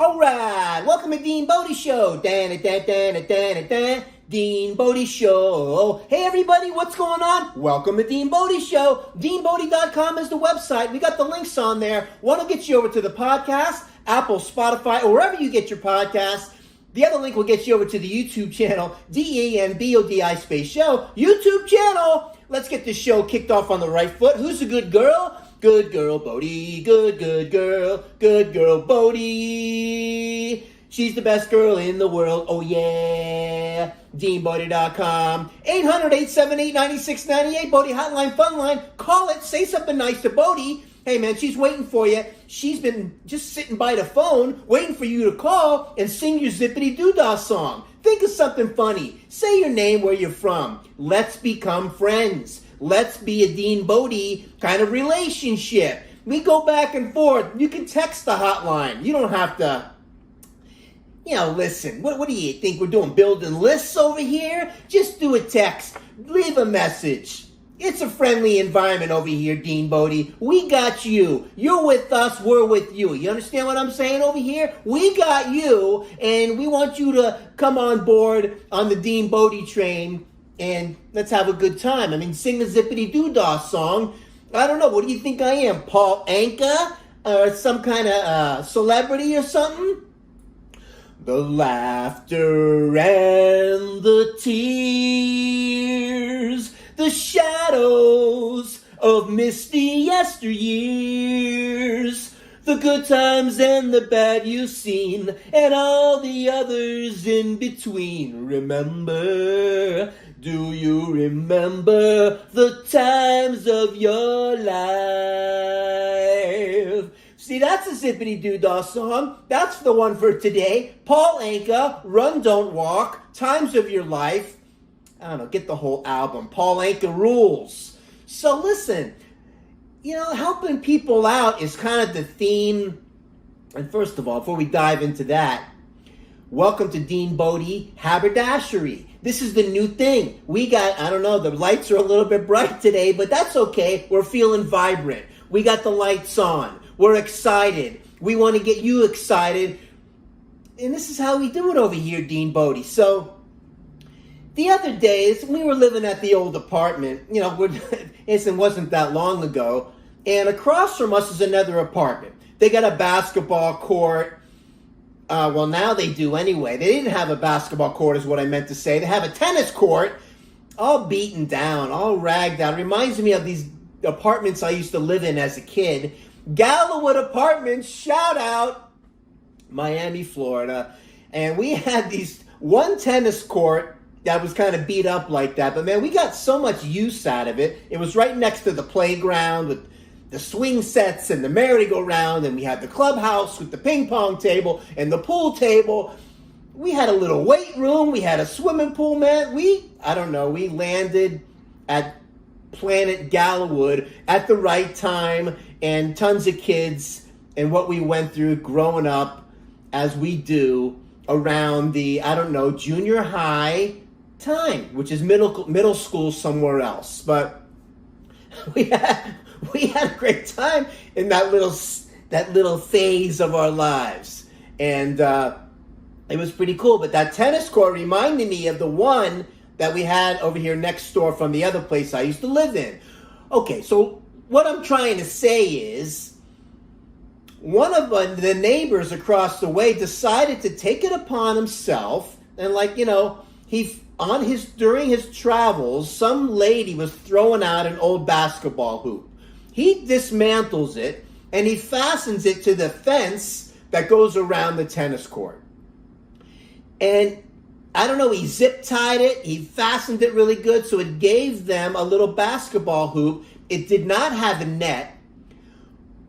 All right, welcome to DeanBodi Show. DeanBodi Show. Hey everybody, what's going on? Welcome to DeanBodi Show. DeanBodi.com is the website. We got the links on there. One will get you over to the podcast, Apple, Spotify, or wherever you get your podcasts. The other link will get you over to the YouTube channel, DeanBodi space show. YouTube channel. Let's get this show kicked off on the right foot. Who's a good girl? Good girl, Bodhi. Good girl. Good girl, Bodhi. She's the best girl in the world. Oh, yeah. DeanBodi.com. 800-878-9698. Bodhi Hotline, Fun Line. Call it. Say something nice to Bodhi. Hey, man, she's waiting for you. She's been just sitting by the phone, waiting for you to call and sing your Zippity Doodah song. Think of something funny. Say your name, where you're from. Let's become friends. Let's be a DeanBodi kind of relationship. We go back and forth. You can text the hotline. You don't have to, listen. What do you think we're doing? Building lists over here? Just do a text. Leave a message. It's a friendly environment over here, DeanBodi. We got you. You're with us. We're with you. You understand what I'm saying over here? We got you, and we want you to come on board on the DeanBodi train, and let's have a good time. I mean, sing the Zippity Doodah song. I don't know. What do you think I am? Paul Anka? Or some kind of celebrity or something? The laughter and the tears, the shadows of misty yesteryears, the good times and the bad you've seen, and all the others in between. Remember, do you remember the times of your life? See, that's a Zippity Doodah song. That's the one for today. Paul Anka, Run, Don't Walk, Times of Your Life. I don't know, get the whole album. Paul Anka rules. So listen, helping people out is kind of the theme. And first of all, before we dive into that, welcome to DeanBodi Haberdashery. This is the new thing. We got, the lights are a little bit bright today, but that's okay. We're feeling vibrant. We got the lights on. We're excited. We want to get you excited. And this is how we do it over here, DeanBodi. So, the other days, we were living at the old apartment. It wasn't that long ago. And across from us is another apartment. They got a basketball court. Now they do anyway. They didn't have a basketball court is what I meant to say. They have a tennis court, all beaten down, all ragged out. It reminds me of these apartments I used to live in as a kid. Gallowwood Apartments, shout out, Miami, Florida. And we had one tennis court that was kind of beat up like that. But man, we got so much use out of it. It was right next to the playground with the swing sets and the merry-go-round. And we had the clubhouse with the ping pong table and the pool table. We had a little weight room. We had a swimming pool, man. We landed at Planet Gallowwood at the right time, and tons of kids and what we went through growing up as we do around the, junior high time, which is middle school somewhere else. But we had a great time in that little phase of our lives. And it was pretty cool. But that tennis court reminded me of the one that we had over here next door from the other place I used to live in. Okay, so what I'm trying to say is, one of the neighbors across the way decided to take it upon himself, and during his travels, some lady was throwing out an old basketball hoop. He dismantles it, and he fastens it to the fence that goes around the tennis court. And he zip-tied it, he fastened it really good, so it gave them a little basketball hoop. It did not have a net,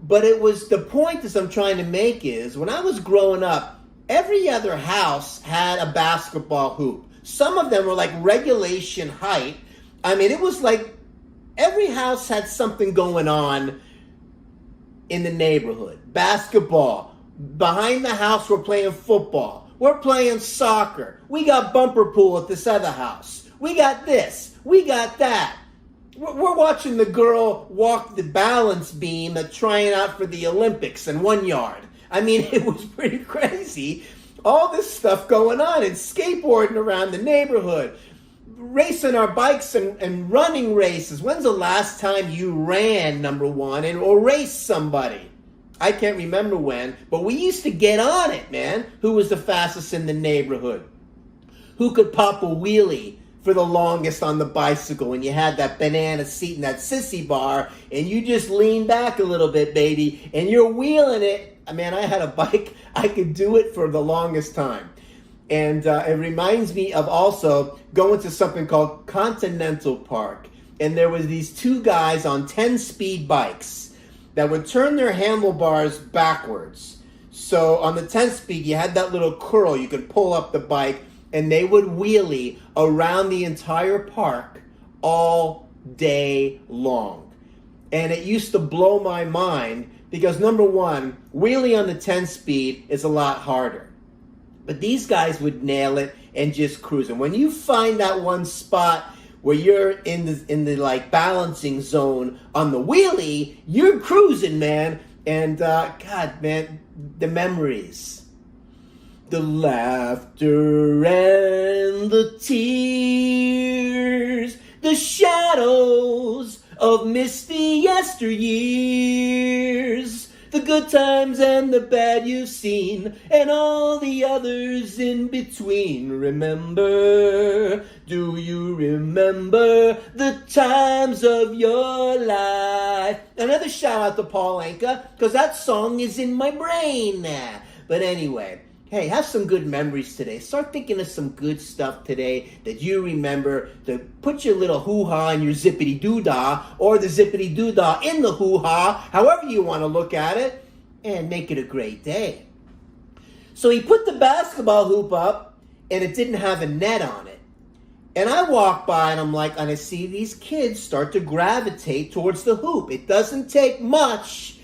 but the point that I'm trying to make is, when I was growing up, every other house had a basketball hoop. Some of them were like regulation height. I mean, it was like every house had something going on in the neighborhood. Basketball. Behind the house, we're playing football. We're playing soccer. We got bumper pool at this other house. We got this. We got that. We're watching the girl walk the balance beam at trying out for the Olympics in 1 yard. I mean, it was pretty crazy. All this stuff going on and skateboarding around the neighborhood, racing our bikes and running races. When's the last time you ran, number one, or raced somebody? I can't remember when, but we used to get on it, man. Who was the fastest in the neighborhood? Who could pop a wheelie for the longest on the bicycle when you had that banana seat and that sissy bar and you just lean back a little bit, baby, and you're wheeling it. Man, I had a bike. I could do it for the longest time. And it reminds me of also going to something called Continental Park. And there was these two guys on 10-speed bikes that would turn their handlebars backwards. So on the 10-speed, you had that little curl. You could pull up the bike, and they would wheelie around the entire park all day long. And it used to blow my mind because, number one, wheelie on the 10-speed is a lot harder. But these guys would nail it and just cruise. And when you find that one spot where you're in the like balancing zone on the wheelie, you're cruising, man. And God, man, the memories, the laughter and the tears, the shadows of misty yesteryears, the good times and the bad you've seen, and all the others in between. Remember, do you remember the times of your life? Another shout out to Paul Anka, because that song is in my brain now. But anyway, hey, have some good memories today. Start thinking of some good stuff today that you remember, to put your little hoo-ha in your zippity-doo-dah, or the zippity-doo-dah in the hoo-ha, however you want to look at it, and make it a great day. So he put the basketball hoop up, and it didn't have a net on it. And I walk by, and I'm like, and I see these kids start to gravitate towards the hoop. It doesn't take much.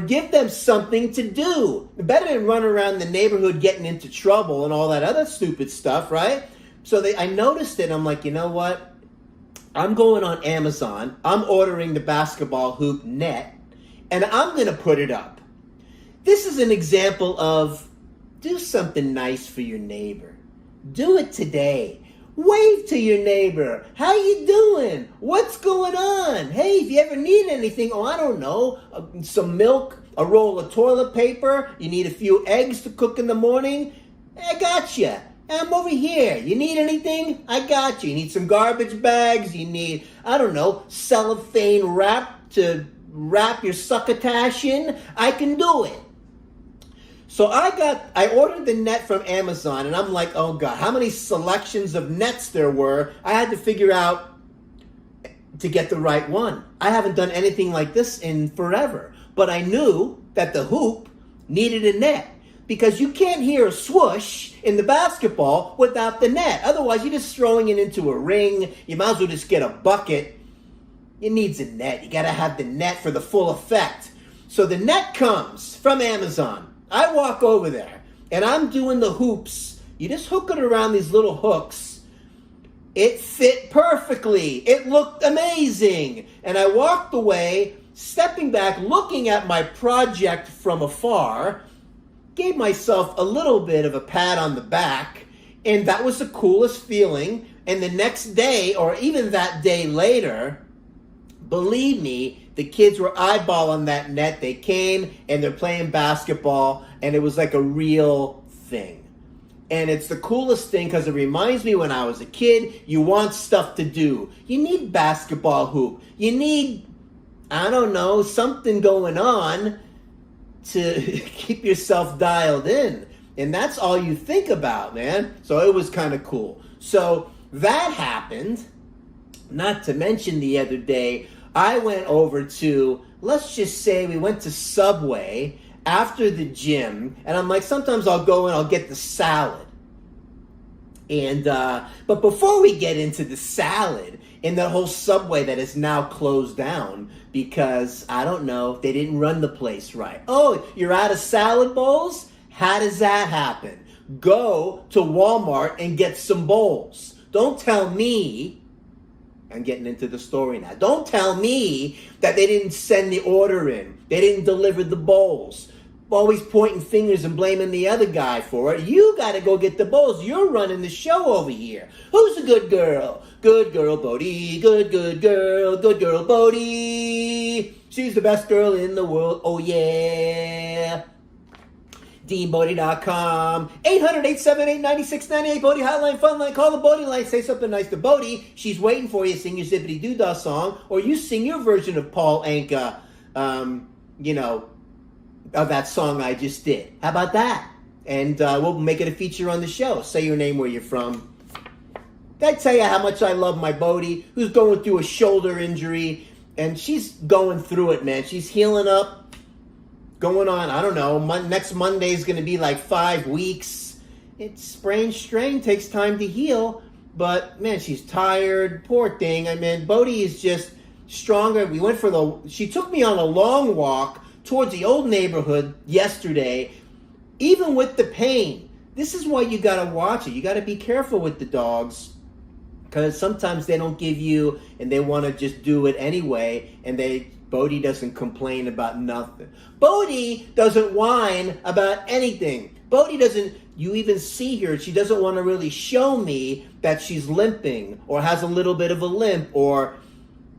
Give them something to do. Better than run around the neighborhood getting into trouble and all that other stupid stuff, right? So I noticed it. I'm like, you know what? I'm going on Amazon. I'm ordering the basketball hoop net, and I'm going to put it up. This is an example of do something nice for your neighbor. Do it today. Wave to your neighbor. How you doing? What's going on? Hey, if you ever need anything, I don't know, some milk, a roll of toilet paper, you need a few eggs to cook in the morning, I got you. I'm over here. You need anything? I got you. You need some garbage bags? You need, I don't know, cellophane wrap to wrap your succotash in? I can do it. So I ordered the net from Amazon, and I'm like, oh God, how many selections of nets there were. I had to figure out to get the right one. I haven't done anything like this in forever, but I knew that the hoop needed a net because you can't hear a swoosh in the basketball without the net. Otherwise, you're just throwing it into a ring. You might as well just get a bucket. It needs a net. You got to have the net for the full effect. So the net comes from Amazon. I walk over there, and I'm doing the hoops. You just hook it around these little hooks. It fit perfectly. It looked amazing. And I walked away, stepping back, looking at my project from afar, gave myself a little bit of a pat on the back, and that was the coolest feeling. And the next day, or even that day later, believe me, the kids were eyeballing that net. They came and they're playing basketball, and it was like a real thing. And it's the coolest thing because it reminds me when I was a kid, you want stuff to do. You need basketball hoop. You need, I don't know, something going on to keep yourself dialed in. And that's all you think about, man. So it was kind of cool. So that happened. Not to mention the other day, I went over to, let's just say we went to Subway after the gym, and I'm like, sometimes I'll go and I'll get the salad. And, but before we get into the salad, in the whole Subway that is now closed down because, I don't know, they didn't run the place right. Oh, you're out of salad bowls? How does that happen? Go to Walmart and get some bowls. Don't tell me, I'm getting into the story now. Don't tell me that they didn't send the order in. They didn't deliver the bowls. always pointing fingers and blaming the other guy for it. You got to go get the balls. You're running the show over here. Who's a good girl? Good girl, Bodhi. Good girl, Bodhi. She's the best girl in the world. Oh, yeah. DeanBodi.com. 800-878-9698. Bodhi Hotline, Fun Line. Call the Bodhi line. Say something nice to Bodhi. She's waiting for you. Sing your Zippity Doo-Dah song. Or you sing your version of Paul Anka, of that song I just did. How about that? And we'll make it a feature on the show. Say your name, where you're from. Did I tell you how much I love my Bodhi, who's going through a shoulder injury, and she's going through it, man. She's healing up, going on, I don't know, next Monday is going to be like 5 weeks. It's sprain strain, takes time to heal, but man, she's tired, poor thing. I mean, Bodhi is just stronger. She took me on a long walk towards the old neighborhood yesterday, even with the pain. This is why you got to watch it. You got to be careful with the dogs, because sometimes they don't give you, and they want to just do it anyway, and Bodhi doesn't complain about nothing. Bodhi doesn't whine about anything. Bodhi doesn't, you even see her, she doesn't want to really show me that she's limping or has a little bit of a limp, or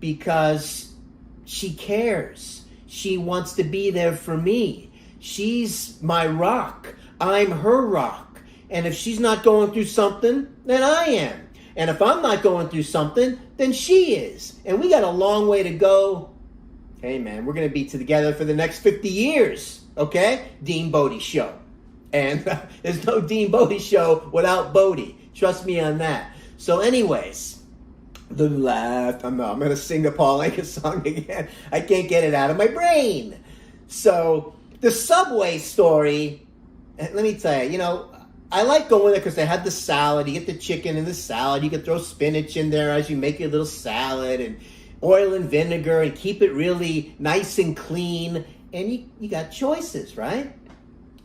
because she cares. She wants to be there for me. She's my rock. I'm her rock. And if she's not going through something, then I am. And if I'm not going through something, then she is. And we got a long way to go. Hey, man, we're going to be together for the next 50 years, okay? DeanBodi Show. And there's no DeanBodi Show without Bodhi. Trust me on that. So anyways, the laugh. I'm going to sing the Paul Anka song again. I can't get it out of my brain. So the Subway story, let me tell you, I like going there because they have the salad. You get the chicken in the salad. You can throw spinach in there as you make your little salad, and oil and vinegar, and keep it really nice and clean. And you got choices, right?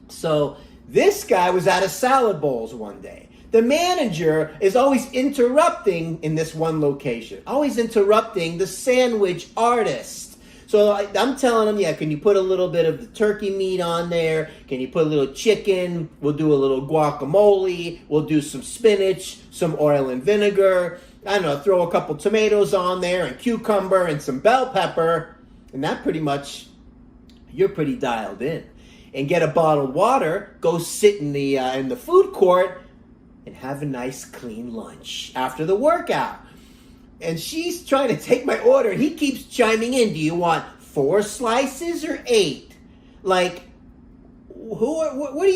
So this guy was out of salad bowls one day. The manager is always interrupting in this one location, always interrupting the sandwich artist. So I'm telling him, yeah, can you put a little bit of the turkey meat on there? Can you put a little chicken? We'll do a little guacamole. We'll do some spinach, some oil and vinegar. I don't know, throw a couple tomatoes on there and cucumber and some bell pepper. And that pretty much, you're pretty dialed in. And get a bottled water, go sit in the food court and have a nice clean lunch after the workout. And she's trying to take my order, and he keeps chiming in. Do you want 4 slices or 8? Like, what do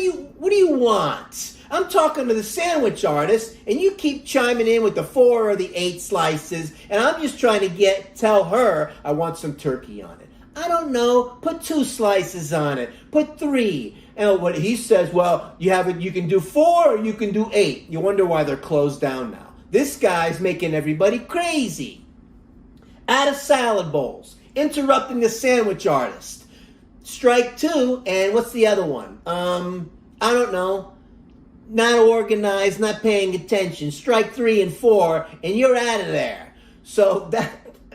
you want? I'm talking to the sandwich artist, and you keep chiming in with the 4 or the 8 slices, and I'm just trying to tell her I want some turkey on it. I don't know. Put 2 slices on it. Put 3. And what he says, well, you can do 4 or you can do 8. You wonder why they're closed down now. This guy's making everybody crazy. Out of salad bowls. Interrupting the sandwich artist. Strike 2, and what's the other one? I don't know. Not organized, not paying attention. Strike 3 and 4, and you're out of there. So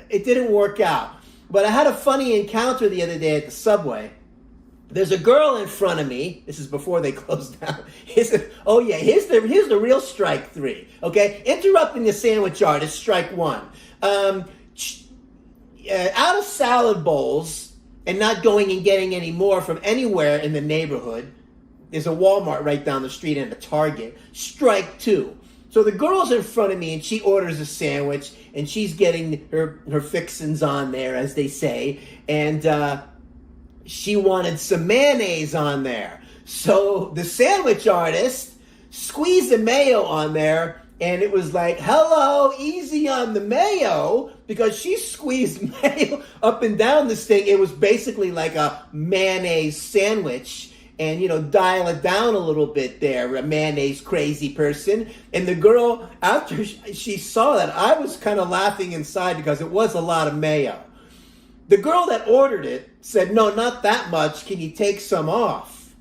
it didn't work out. But I had a funny encounter the other day at the Subway. There's a girl in front of me. This is before they closed down. Here's the real strike 3. Okay, interrupting the sandwich artist, strike 1. Out of salad bowls and not going and getting any more from anywhere in the neighborhood. There's a Walmart right down the street and a Target. Strike 2. So the girl's in front of me and she orders a sandwich and she's getting her fixins on there, as they say, and she wanted some mayonnaise on there. So the sandwich artist squeezed the mayo on there, and it was like, hello, easy on the mayo, because she squeezed mayo up and down this thing. It was basically like a mayonnaise sandwich, and, dial it down a little bit there, a mayonnaise crazy person. And the girl, after she saw that, I was kind of laughing inside because it was a lot of mayo. The girl that ordered it said, no, not that much. Can you take some off?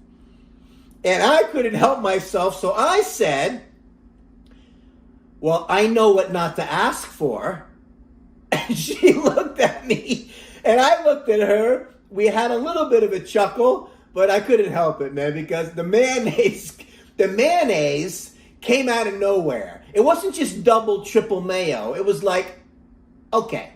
And I couldn't help myself, so I said, well, I know what not to ask for. And she looked at me, and I looked at her. We had a little bit of a chuckle, But I couldn't help it, man, because the mayonnaise came out of nowhere. It wasn't just double, triple mayo. It was like, okay,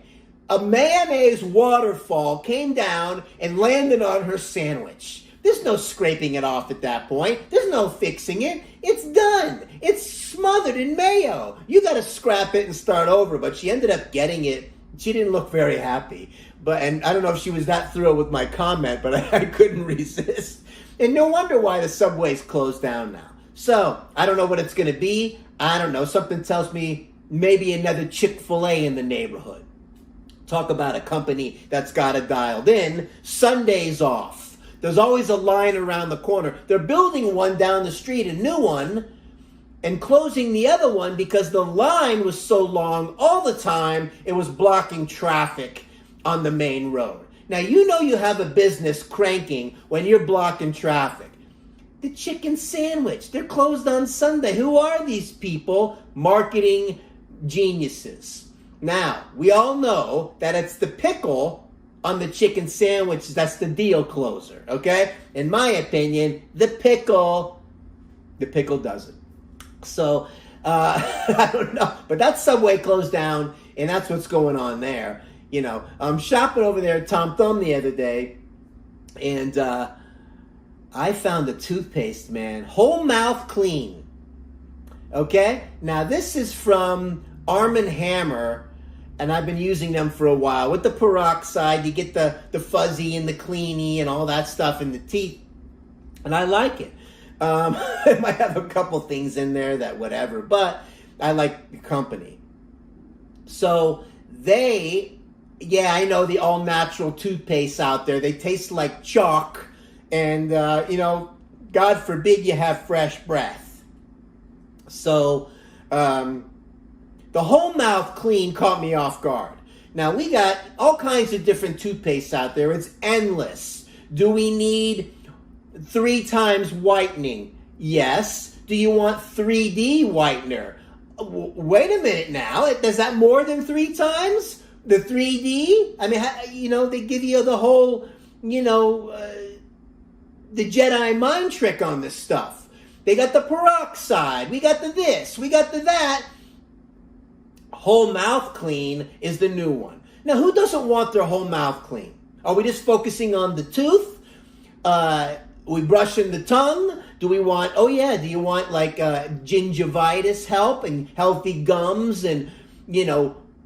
a mayonnaise waterfall came down and landed on her sandwich. There's no scraping it off at that point. There's no fixing it. It's done. It's smothered in mayo. You got to scrap it and start over. But she ended up getting it. She didn't look very happy. And I don't know if she was that thrilled with my comment, but I couldn't resist. And no wonder why the Subway's closed down now. So, I don't know what it's going to be. I don't know. Something tells me maybe another Chick-fil-A in the neighborhood. Talk about a company that's got it dialed in. Sundays off. There's always a line around the corner. They're building one down the street, a new one, and closing the other one because the line was so long all the time, it was blocking traffic on the main road. Now, you know you have a business cranking when you're blocking traffic. The chicken sandwich, they're closed on Sunday. Who are these people? Marketing geniuses. Now, we all know that it's the pickle on the chicken sandwich that's the deal closer, okay? In my opinion, the pickle does it. So, I don't know. But that Subway closed down, and that's what's going on there. You know, I'm shopping over there at Tom Thumb the other day, and I found a toothpaste, man. Whole mouth clean. Okay? Now, this is from Arm & Hammer, and I've been using them for a while. With the peroxide, you get the fuzzy and the cleany and all that stuff in the teeth. And I like it. It might have a couple things in there that whatever, but I like the company. So I know the all-natural toothpaste out there. They taste like chalk. And, God forbid you have fresh breath. So, the whole mouth clean caught me off guard. Now, we got all kinds of different toothpaste out there. It's endless. Do we need 3 times whitening? Yes. Do you want 3D whitener? Wait a minute now. Is that more than 3 times? The 3D? I mean, they give you the whole, the Jedi mind trick on this stuff. They got the peroxide. We got the this. We got the that. Whole mouth clean is the new one. Now, who doesn't want their whole mouth clean? Are we just focusing on the tooth? We brushing the tongue? Do you want like gingivitis help and healthy gums and,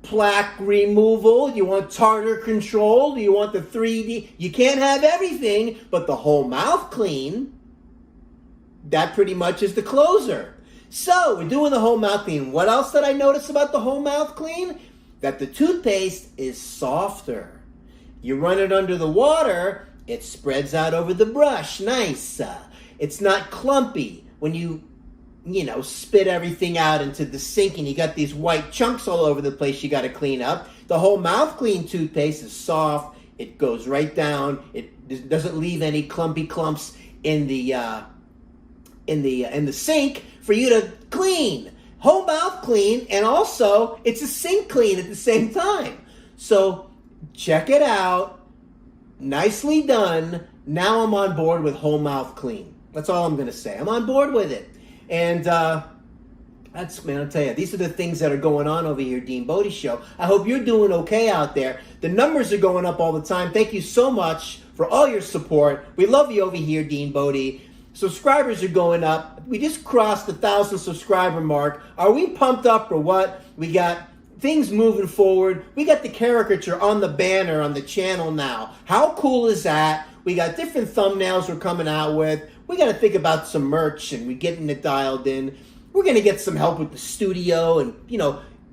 plaque removal? Do you want tartar control? Do you want the 3D? You can't have everything, but the whole mouth clean, that pretty much is the closer. So, we're doing the whole mouth clean. What else did I notice about the whole mouth clean? That the toothpaste is softer. You run it under the water, it spreads out over the brush. Nice. It's not clumpy when you spit everything out into the sink and you got these white chunks all over the place you got to clean up. The whole mouth clean toothpaste is soft. It goes right down. It doesn't leave any clumpy clumps in the sink for you to clean. Whole mouth clean, and also it's a sink clean at the same time. So check it out. Nicely done. Now I'm on board with whole mouth clean. That's all I'm going to say. I'm on board with it. And I'll tell you, these are the things that are going on over here, DeanBodi Show. I hope you're doing okay out there. The numbers are going up all the time. Thank you so much for all your support. We love you over here, DeanBodi. Subscribers are going up. We just crossed the 1,000 subscriber mark. Are we pumped up or what? We got things moving forward. We got the caricature on the banner on the channel now. How cool is that? We got different thumbnails we're coming out with. We got to think about some merch and we're getting it dialed in. We're going to get some help with the studio and,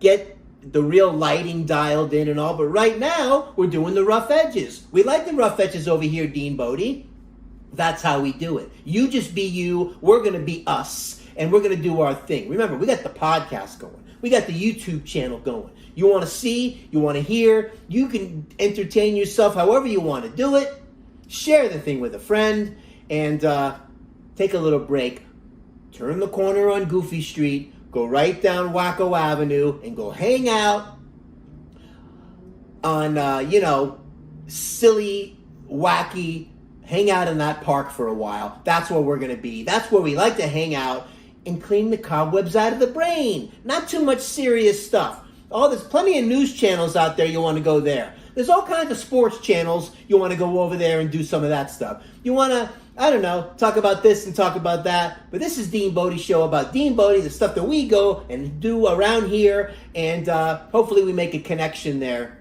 get the real lighting dialed in and all. But right now, we're doing the rough edges. We like the rough edges over here, DeanBodi. That's how we do it. You just be you. We're going to be us. And we're going to do our thing. Remember, we got the podcast going. We got the YouTube channel going. You want to see, you want to hear, you can entertain yourself however you want to do it. Share the thing with a friend and take a little break. Turn the corner on Goofy Street, go right down Wacko Avenue, and go hang out on, silly, wacky, hang out in that park for a while. That's where we're going to be. That's where we like to hang out and clean the cobwebs out of the brain. Not too much serious stuff. There's plenty of news channels out there. You want to go there. There's all kinds of sports channels. You want to go over there and do some of that stuff. You want to, I don't know, talk about this and talk about that. But this is DeanBodi Show about DeanBodi, the stuff that we go and do around here. And hopefully we make a connection there.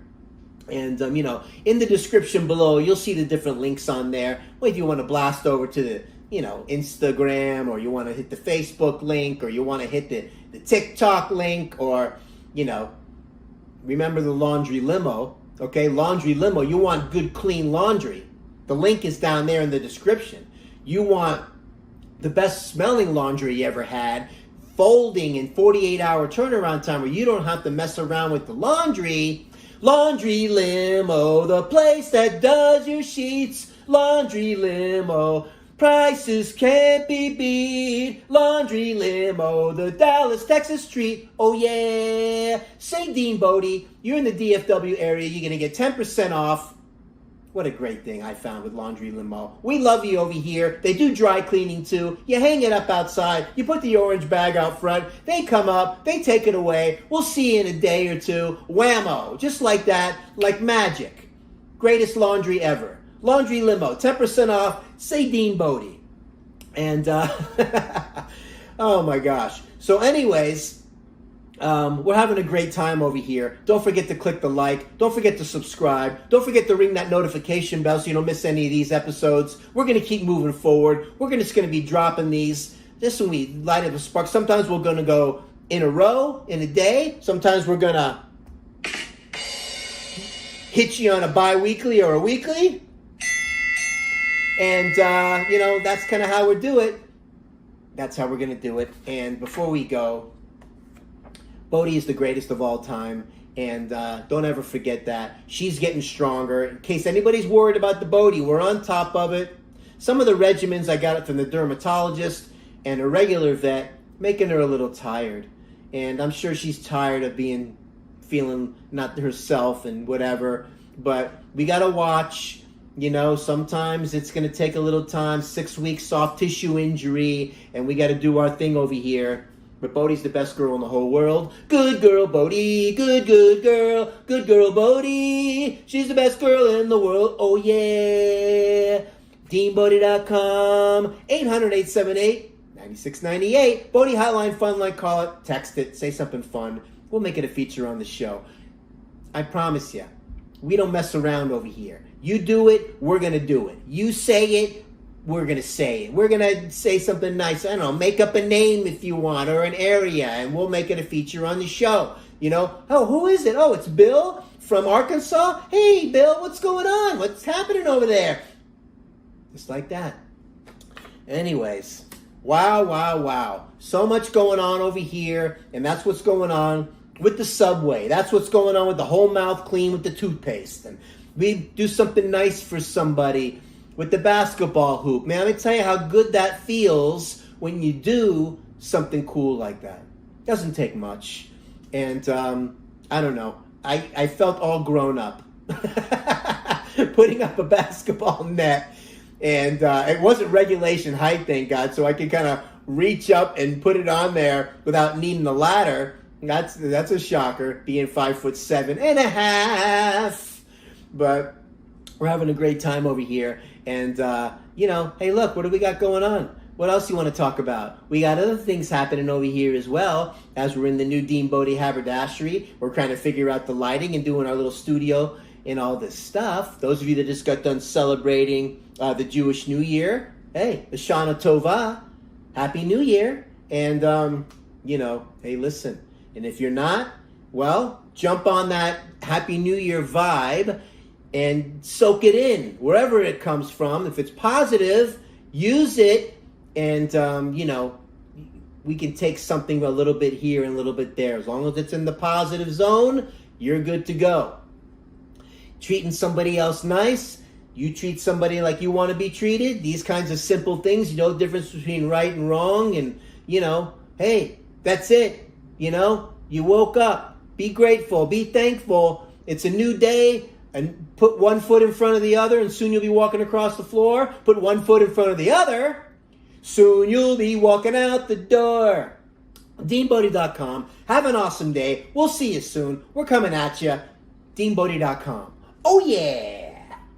And, in the description below, you'll see the different links on there. Whether you want to blast over to the, Instagram, or you want to hit the Facebook link, or you want to hit the TikTok link, or, remember the laundry limo. Okay, laundry limo. You want good, clean laundry. The link is down there in the description. You want the best smelling laundry you ever had, folding in 48-hour turnaround time where you don't have to mess around with the laundry. Laundry limo, the place that does your sheets. Laundry limo, prices can't be beat. Laundry limo, the Dallas, Texas treat. Oh yeah. Say DeanBodi, you're in the DFW area, you're going to get 10% off. What a great thing I found with Laundry Limo. We love you over here. They do dry cleaning too. You hang it up outside. You put the orange bag out front. They come up. They take it away. We'll see you in a day or two. Whammo. Just like that. Like magic. Greatest laundry ever. Laundry Limo. 10% off. Say DeanBodi. And, oh my gosh. So anyways, we're having a great time over here. Don't forget to click the like. Don't forget to subscribe. Don't forget to ring that notification bell so you don't miss any of these episodes. We're going to keep moving forward. We're just going to be dropping these just when we light up a spark. Sometimes we're going to go in a row, in a day. Sometimes we're going to hit you on a bi-weekly or a weekly. And, that's kind of how we do it. That's how we're going to do it. And before we go, Bodhi is the greatest of all time, and don't ever forget that. She's getting stronger. In case anybody's worried about the Bodhi, we're on top of it. Some of the regimens, I got it from the dermatologist and a regular vet, making her a little tired. And I'm sure she's tired of feeling not herself and whatever. But we got to watch. Sometimes it's going to take a little time, 6 weeks, soft tissue injury, and we got to do our thing over here. But Bodhi's the best girl in the whole world. Good girl, Bodhi. Good girl. Good girl, Bodhi. She's the best girl in the world. Oh, yeah. DeanBodi.com. 800-878-9698. Bodhi Hotline Fun Line. Call it. Text it. Say something fun. We'll make it a feature on the show. I promise you. We don't mess around over here. You do it, we're going to do it. You say it, we're going to say it. We're going to say something nice. I don't know, make up a name if you want, or an area, and we'll make it a feature on the show. Oh, who is it? Oh, it's Bill from Arkansas. Hey, Bill, what's going on? What's happening over there? Just like that. Anyways, wow. So much going on over here, and that's what's going on with the subway. That's what's going on with the whole mouth clean with the toothpaste. And we do something nice for somebody with the basketball hoop. Man, let me tell you how good that feels when you do something cool like that. Doesn't take much. And I don't know. I felt all grown up putting up a basketball net. And it wasn't regulation height, thank God, so I could kind of reach up and put it on there without needing a ladder. That's a shocker, being 5'7.5". But we're having a great time over here. And, hey, look, what do we got going on? What else you want to talk about? We got other things happening over here as well. As we're in the new DeanBodi haberdashery, we're trying to figure out the lighting and doing our little studio and all this stuff. Those of you that just got done celebrating the Jewish New Year, hey, the Shana Tova, Happy New Year. And, hey, listen. And if you're not, well, jump on that Happy New Year vibe and soak it in, wherever it comes from. If it's positive, use it, and, we can take something a little bit here and a little bit there. As long as it's in the positive zone, you're good to go. Treating somebody else nice, you treat somebody like you want to be treated. These kinds of simple things, the difference between right and wrong, and, hey, that's it. You woke up. Be grateful. Be thankful. It's a new day. And put one foot in front of the other, and soon you'll be walking across the floor. Put one foot in front of the other, soon you'll be walking out the door. DeanBodi.com. Have an awesome day. We'll see you soon. We're coming at you. DeanBodi.com. Oh, yeah.